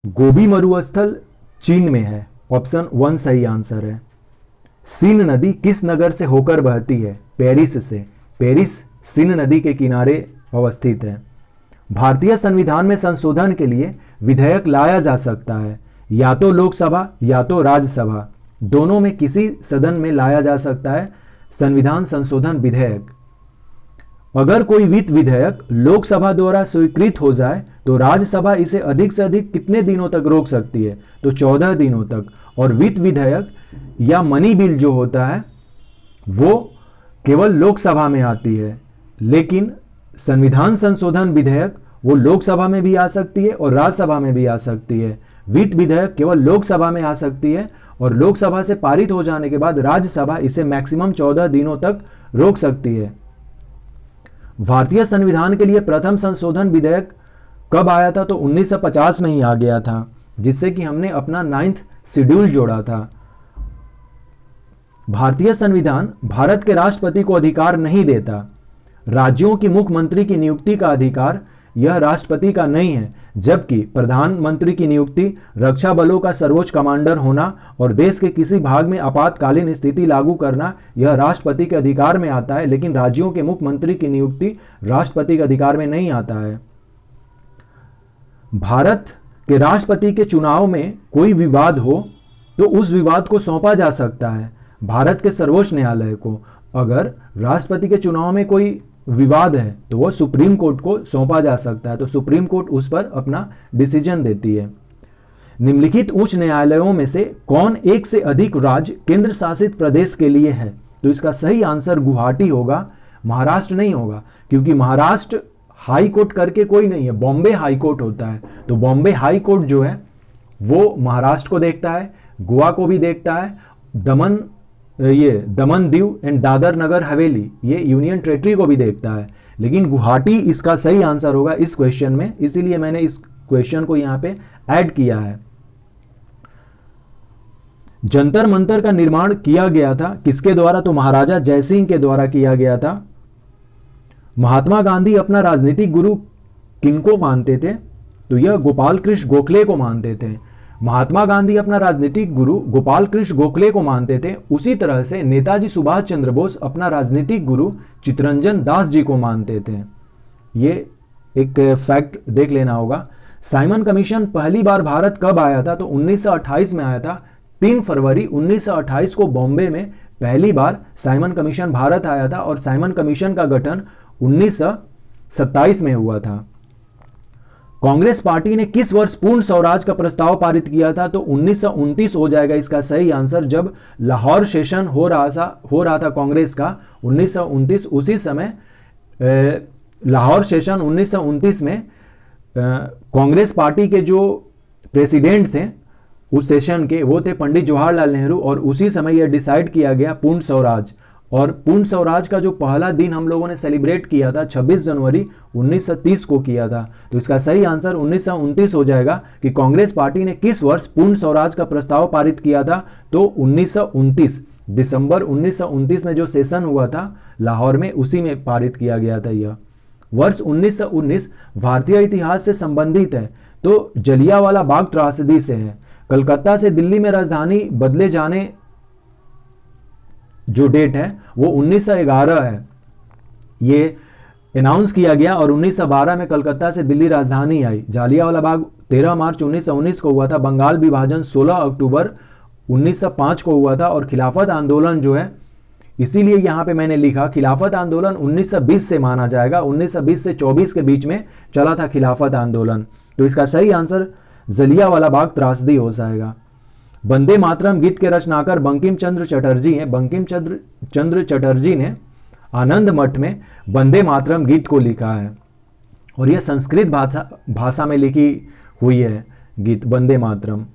गोबी मरुस्थल चीन में है। ऑप्शन 1 सही आंसर है। सीन नदी किस नगर से होकर बहती है? पेरिस से। पेरिस सीन नदी के किनारे अवस्थित है। भारतीय संविधान में संशोधन के लिए विधेयक लाया जा सकता है या तो लोकसभा या तो राज्यसभा, दोनों में किसी सदन में लाया जा सकता है संविधान संशोधन विधेयक। अगर कोई वित्त विधेयक लोकसभा द्वारा स्वीकृत हो जाए तो राज्यसभा इसे अधिक से अधिक कितने दिनों तक रोक सकती है? तो 14 दिनों तक। और वित्त विधेयक या मनी बिल जो होता है वो केवल लोकसभा में आती है, लेकिन संविधान संशोधन विधेयक वो लोकसभा में भी आ सकती है और राज्यसभा में भी आ सकती है। वित्त विधेयक केवल लोकसभा में आ सकती है और लोकसभा से पारित हो जाने के बाद राज्यसभा इसे मैक्सिमम 14 दिनों तक रोक सकती है। भारतीय संविधान के लिए प्रथम संशोधन विधेयक कब आया था? तो 1950 में ही आ गया था, जिससे कि हमने अपना 9th शेड्यूल जोड़ा था। भारतीय संविधान भारत के राष्ट्रपति को अधिकार नहीं देता। राज्यों की मुख्यमंत्री की नियुक्ति का अधिकार यह राष्ट्रपति का नहीं है, जबकि प्रधानमंत्री की नियुक्ति, रक्षा बलों का सर्वोच्च कमांडर होना और देश के किसी भाग में आपातकालीन स्थिति लागू करना यह राष्ट्रपति के अधिकार में आता है, लेकिन राज्यों के मुख्यमंत्री की नियुक्ति राष्ट्रपति के अधिकार में नहीं आता है। भारत के राष्ट्रपति के चुनाव में कोई विवाद हो तो उस विवाद को सौंपा जा सकता है भारत के सर्वोच्च न्यायालय को। अगर राष्ट्रपति के चुनाव में कोई विवाद है तो वह सुप्रीम कोर्ट को सौंपा जा सकता है, तो सुप्रीम कोर्ट उस पर अपना डिसीजन देती है। निम्नलिखित उच्च न्यायालयों में से कौन एक से अधिक राज्य केंद्र शासित प्रदेश के लिए है? तो इसका सही आंसर गुवाहाटी होगा, महाराष्ट्र नहीं होगा, क्योंकि महाराष्ट्र हाई कोर्ट करके कोई नहीं है, बॉम्बे हाई कोर्ट होता है। तो बॉम्बे हाई कोर्ट जो है वो महाराष्ट्र को देखता है, गोवा को भी देखता है, दमन दीव एंड दादर नगर हवेली ये यूनियन टेरिटरी को भी देखता है, लेकिन गुवाहाटी इसका सही आंसर होगा इस क्वेश्चन में, इसीलिए मैंने इस क्वेश्चन को यहां पे ऐड किया है। जंतर मंतर का निर्माण किया गया था किसके द्वारा? तो महाराजा जयसिंह के द्वारा किया गया था। महात्मा गांधी अपना राजनीतिक गुरु किनको मानते थे? तो यह गोपाल कृष्ण गोखले को मानते थे। महात्मा गांधी अपना राजनीतिक गुरु गोपाल कृष्ण गोखले को मानते थे। उसी तरह से नेताजी सुभाष चंद्र बोस अपना राजनीतिक गुरु चित्तरंजन दास जी को मानते थे। ये एक फैक्ट देख लेना होगा। साइमन कमीशन पहली बार भारत कब आया था? तो 1928 में आया था। 3 फरवरी 1928 को बॉम्बे में पहली बार साइमन कमीशन भारत आया था और साइमन कमीशन का गठन 1927 में हुआ था। कांग्रेस पार्टी ने किस वर्ष पूर्ण स्वराज का प्रस्ताव पारित किया था? तो 1929 हो जाएगा इसका सही आंसर। जब लाहौर सेशन हो रहा था कांग्रेस का 1929, उसी समय लाहौर सेशन 1929 में कांग्रेस पार्टी के जो प्रेसिडेंट थे उस सेशन के वो थे पंडित जवाहरलाल नेहरू, और उसी समय यह डिसाइड किया गया पूर्ण स्वराज। और पूर्ण स्वराज का जो पहला दिन हम लोगों ने सेलिब्रेट किया था 26 जनवरी 1930 को किया था। तो इसका सही आंसर 1929 हो जाएगा कि कांग्रेस पार्टी ने किस वर्ष पूर्ण स्वराज का प्रस्ताव पारित किया था? तो 1929 दिसंबर 1929 में जो सेशन हुआ था लाहौर में, उसी में पारित किया गया था। यह वर्ष 1919 भारतीय इतिहास से संबंधित है तो जलियांवाला बाग त्रासदी से है। कलकत्ता से दिल्ली में राजधानी बदले जाने जो डेट है वो 1911 है, ये अनाउंस किया गया और 1912 में कलकत्ता से दिल्ली राजधानी आई। जलियांवाला बाग 13 मार्च 1919 को हुआ था। बंगाल विभाजन 16 अक्टूबर 1905 को हुआ था। और खिलाफत आंदोलन जो है, इसीलिए यहां पे मैंने लिखा खिलाफत आंदोलन 1920 से माना जाएगा। 1920 से 24 के बीच में चला था खिलाफत आंदोलन। तो इसका सही आंसर जलियांवाला बाग त्रासदी हो जाएगा। वंदे मातरम गीत के रचनाकार बंकिम चंद्र चटर्जी हैं। बंकिम चंद्र चटर्जी ने आनंद मठ में वंदे मातरम गीत को लिखा है और यह संस्कृत भाषा में लिखी हुई है गीत वंदे मातरम।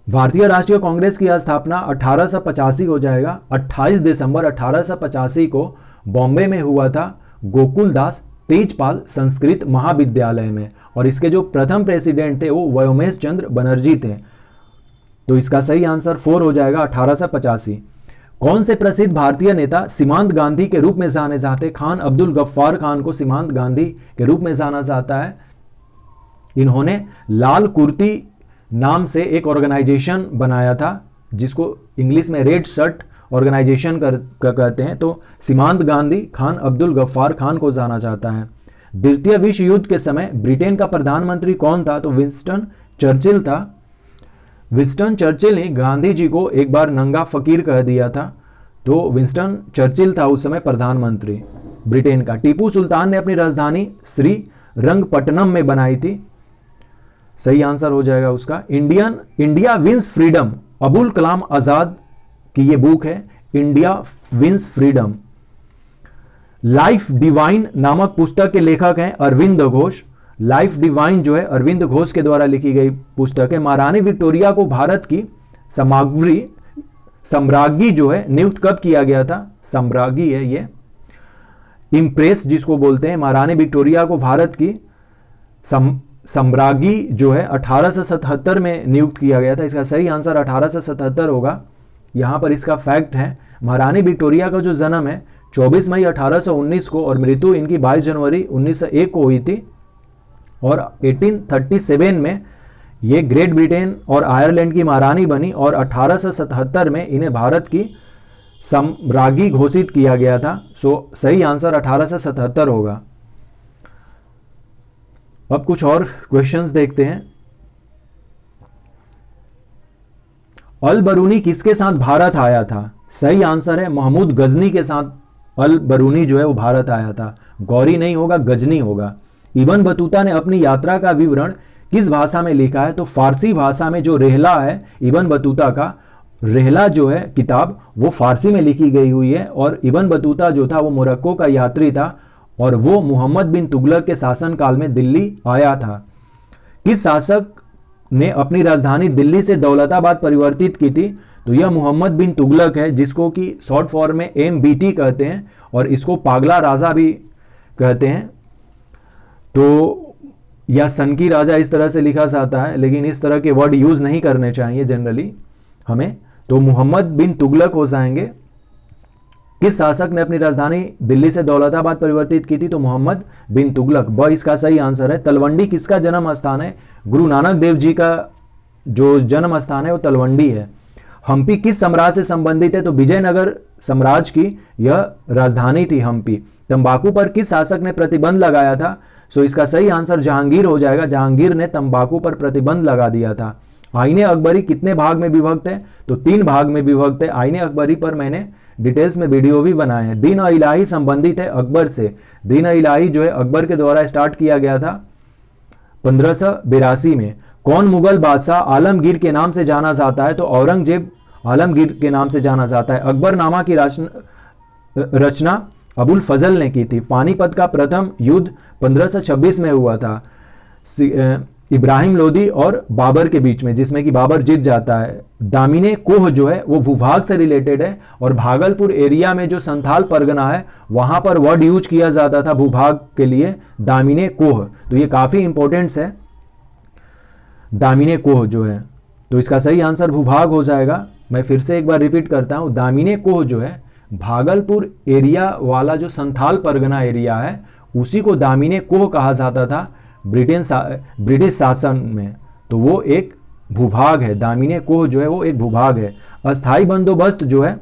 भारतीय राष्ट्रीय कांग्रेस की स्थापना 1885 हो जाएगा। 28 दिसंबर 1885 को बॉम्बे में हुआ था गोकुलदास तेजपाल संस्कृत महाविद्यालय में, और इसके जो प्रथम प्रेसिडेंट थे वो व्योमेश चंद्र बनर्जी थे। तो इसका सही आंसर 4 हो जाएगा 1885। कौन से प्रसिद्ध भारतीय नेता सीमांत गांधी के रूप में जाने जाते? खान अब्दुल गफ्फार खान को सीमांत गांधी के रूप में जाना जाता है। इन्होंने लाल कुर्ती नाम से एक ऑर्गेनाइजेशन बनाया था, जिसको इंग्लिश में रेड शर्ट ऑर्गेनाइजेशन कहते हैं। तो सीमांत गांधी खान अब्दुल गफ्फार खान को जाना जाता है। द्वितीय विश्व युद्ध के समय ब्रिटेन का प्रधानमंत्री कौन था? तो विंस्टन चर्चिल था। विंस्टन चर्चिल ने गांधी जी को एक बार नंगा फकीर कह दिया था। तो विंस्टन चर्चिल था उस समय प्रधानमंत्री ब्रिटेन का। टीपू सुल्तान ने अपनी राजधानी श्रीरंगपट्टनम में बनाई थी। सही आंसर हो जाएगा उसका India wins freedom. Abul Kalam Azad की ये बुक है, India wins freedom. Life divine नामक पुस्तक के लेखक हैं अरविंद घोष। लाइफ डिवाइन जो है अरविंद घोष के द्वारा लिखी गई पुस्तक है। महारानी विक्टोरिया को भारत की सम्राज्ञी जो है नियुक्त कब किया गया था? सम्राज्ञी है ये, इम्प्रेस जिसको बोलते हैं। महारानी विक्टोरिया को भारत की सम्राज्ञी जो है 1877 में नियुक्त किया गया था। इसका सही आंसर 1877 होगा। यहां पर इसका फैक्ट है, महारानी विक्टोरिया का जो जन्म है 24 मई 1819 को और मृत्यु इनकी 22 जनवरी 1901 को हुई थी। और 1837 में ये ग्रेट ब्रिटेन और आयरलैंड की महारानी बनी और 1877 में इन्हें भारत की सम्राज्ञी घोषित किया गया था। सो सही आंसर 1877 होगा। अब कुछ और क्वेश्चंस देखते हैं। अल बरूनी किसके साथ भारत आया था? सही आंसर है महमूद गजनी के साथ अल बरूनी जो है वो भारत आया था। गौरी नहीं होगा, गजनी होगा। इब्न बतूता ने अपनी यात्रा का विवरण किस भाषा में लिखा है? तो फारसी भाषा में। जो रेहला है इब्न बतूता का, रेहला जो है किताब वो फारसी में लिखी गई हुई है। और इब्न बतूता जो था वो मोरक्को का यात्री था और वो मोहम्मद बिन तुगलक के शासनकाल में दिल्ली आया था। किस शासक ने अपनी राजधानी दिल्ली से दौलताबाद परिवर्तित की थी? तो यह मोहम्मद बिन तुगलक है, जिसको कि शॉर्ट फॉर्म में MBT कहते हैं और इसको पागला राजा भी कहते हैं। तो या सनकी राजा इस तरह से लिखा जाता है, लेकिन इस तरह के वर्ड यूज नहीं करने चाहिए जनरली हमें। तो मोहम्मद बिन तुगलक हो जाएंगे। किस शासक ने अपनी राजधानी दिल्ली से दौलताबाद परिवर्तित की थी? तो मोहम्मद बिन तुगलक। ब इसका सही आंसर है। तलवंडी किसका जन्म स्थान है? गुरु नानक देव जी का जो जन्म स्थान है वो तलवंडी है। हम्पी किस साम्राज्य से संबंधित है? तो विजयनगर साम्राज्य की यह राजधानी थी हम्पी। तंबाकू पर किस शासक ने प्रतिबंध लगाया था? सो इसका सही आंसर जहांगीर हो जाएगा। जहांगीर ने तंबाकू पर प्रतिबंध लगा दिया था। आईने अकबरी कितने भाग में विभक्त है? तो 3 भाग में विभक्त है। आईने अकबरी पर मैंने डिटेल्स में वीडियो भी बनाए हैं। दीन इलाही संबंधित है अकबर से। दीन इलाही जो है अकबर के द्वारा स्टार्ट किया गया था 1582 में। कौन मुगल बादशाह आलमगीर के नाम से जाना जाता है? तो औरंगजेब आलमगीर के नाम से जाना जाता है। अकबरनामा की रचना अबुल फजल ने की थी। पानीपत का प्रथम युद्ध 1526 में हुआ था इब्राहिम लोदी और बाबर के बीच में, जिसमें कि बाबर जीत जाता है। दामिने कोह जो है वो भूभाग से रिलेटेड है और भागलपुर एरिया में जो संथाल परगना है वहां पर वर्ड यूज किया जाता था भूभाग के लिए दामिने कोह। तो ये काफी इंपॉर्टेंट है दामिने कोह जो है। तो इसका सही आंसर भूभाग हो जाएगा। मैं फिर से एक बार रिपीट करता हूं, दामिने कोह जो है भागलपुर एरिया वाला जो संथाल परगना एरिया है उसी को दामिने कोह कहा जाता था ब्रिटिश शासन में। तो वो एक भूभाग है। दामिने कोह जो है वो एक भूभाग है। अस्थाई बंदोबस्त जो है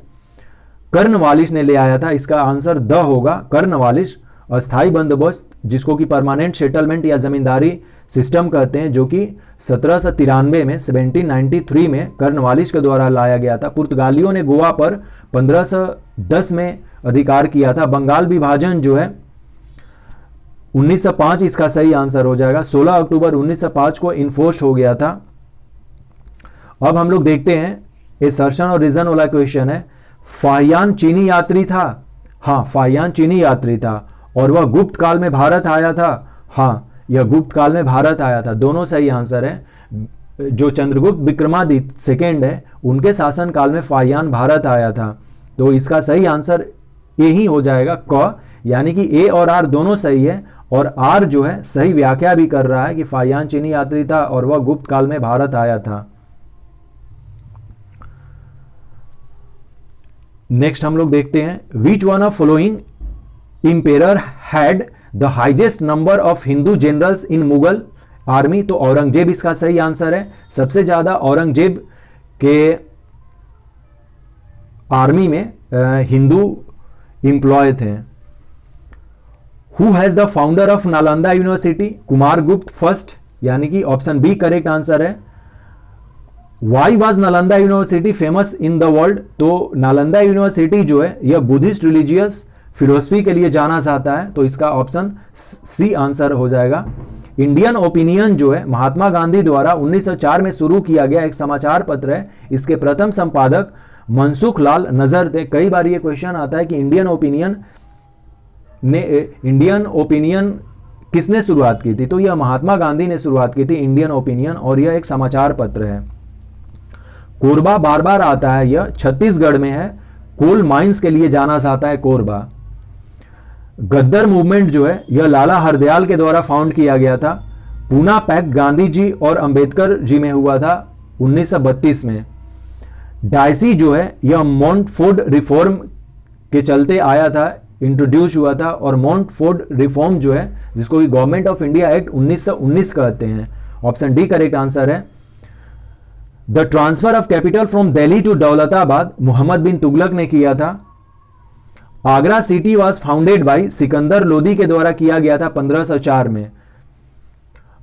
कर्नवालिस ने ले आया था। इसका आंसर द होगा, कर्नवालिस। अस्थाई बंदोबस्त जिसको कि परमानेंट सेटलमेंट या जमींदारी सिस्टम कहते हैं, जो कि 1793 में 1793 में कर्नवालिस के द्वारा लाया गया था। पुर्तगालियों ने गोवा पर 1510 में अधिकार किया था। बंगाल विभाजन जो है 1905 इसका सही आंसर हो जाएगा। 16 अक्टूबर 1905 को इन्फोर्स हो गया था। अब हम लोग देखते हैं असर्शन और रीजन वाला क्वेश्चन है। फाहियान चीनी यात्री था? हाँ, फाहियान चीनी यात्री था। और वह गुप्त काल में भारत आया था? हाँ, यह गुप्त काल में भारत आया था। दोनों सही आंसर है। जो चंद्रगुप्त विक्रमादित्य सेकेंड है उनके शासन काल में फाहियान भारत आया था। तो इसका सही आंसर ए ही हो जाएगा, क, यानी कि ए और आर दोनों सही है। और आर जो है सही व्याख्या भी कर रहा है कि फाहियान चीनी यात्री था और वह गुप्त काल में भारत आया था। नेक्स्ट हम लोग देखते हैं, which one of following emperor had the highest number of Hindu generals in Mughal army, तो औरंगजेब इसका सही आंसर है। सबसे ज्यादा औरंगजेब के आर्मी में हिंदू इंप्लॉय थे। Who has the founder of Nalanda university? Kumar गुप्त फर्स्ट, यानी कि ऑप्शन बी करेक्ट आंसर है। Why was Nalanda university famous in the world? तो नालंदा यूनिवर्सिटी जो है यह बुद्धिस्ट रिलीजियस फिलोसफी के लिए जाना जाता है, तो इसका ऑप्शन सी आंसर हो जाएगा। इंडियन ओपिनियन जो है महात्मा गांधी द्वारा 1904 में शुरू किया गया एक समाचार पत्र है। इसके प्रथम संपादक मनसुख लाल नजर थे। कई बार ये क्वेश्चन आता है कि इंडियन ओपिनियन किसने शुरुआत की थी? तो यह महात्मा गांधी ने शुरुआत की थी इंडियन ओपिनियन, और यह एक समाचार पत्र है। कोरबा बार बार आता है, यह छत्तीसगढ़ में है। कोल माइंस के लिए जाना जाता है कोरबा। गद्दर मूवमेंट जो है यह लाला हरदयाल के द्वारा फाउंड किया गया था। पूना पैक्ट गांधी जी और अंबेडकर जी में हुआ था 1932 में। डायसी जो है यह मॉन्टफोर्ड रिफॉर्म के चलते आया था, इंट्रोड्यूस हुआ था, और मॉन्टफोर्ड रिफॉर्म जो है जिसको कि गवर्नमेंट ऑफ इंडिया एक्ट 1919 कहते हैं। ऑप्शन डी करेक्ट आंसर है। The transfer of capital from Delhi to Daulatabad Mohammad bin Tughlaq ने किया था। Agra city was founded by Sikandar Lodi के द्वारा किया गया था 1504 में।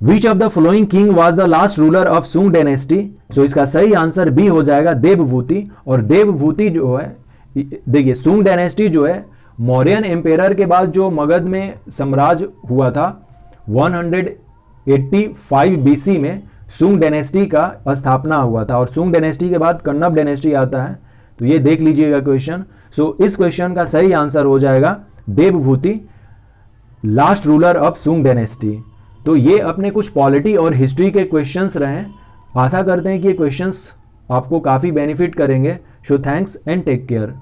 Which of the following king was the last ruler of Sung dynasty? So इसका सही आंसर बी हो जाएगा, देवभूति। और देवभूति जो है, देखिए सुंग डायनेस्टी जो है मौर्यन एम्पेयर के बाद जो मगध में साम्राज्य हुआ था 185 बीसी में सुंग डायनेस्टी का स्थापना हुआ था, और सुंग डायनेस्टी के बाद कन्नब डायनेस्टी आता है। तो ये देख लीजिएगा क्वेश्चन। सो इस क्वेश्चन का सही आंसर हो जाएगा Devabhuti, last ruler of Sung dynasty. तो ये अपने कुछ पॉलिटी और हिस्ट्री के क्वेश्चंस रहे। आशा करते हैं कि ये क्वेश्चंस आपको काफ़ी बेनिफिट करेंगे। So thanks and take care.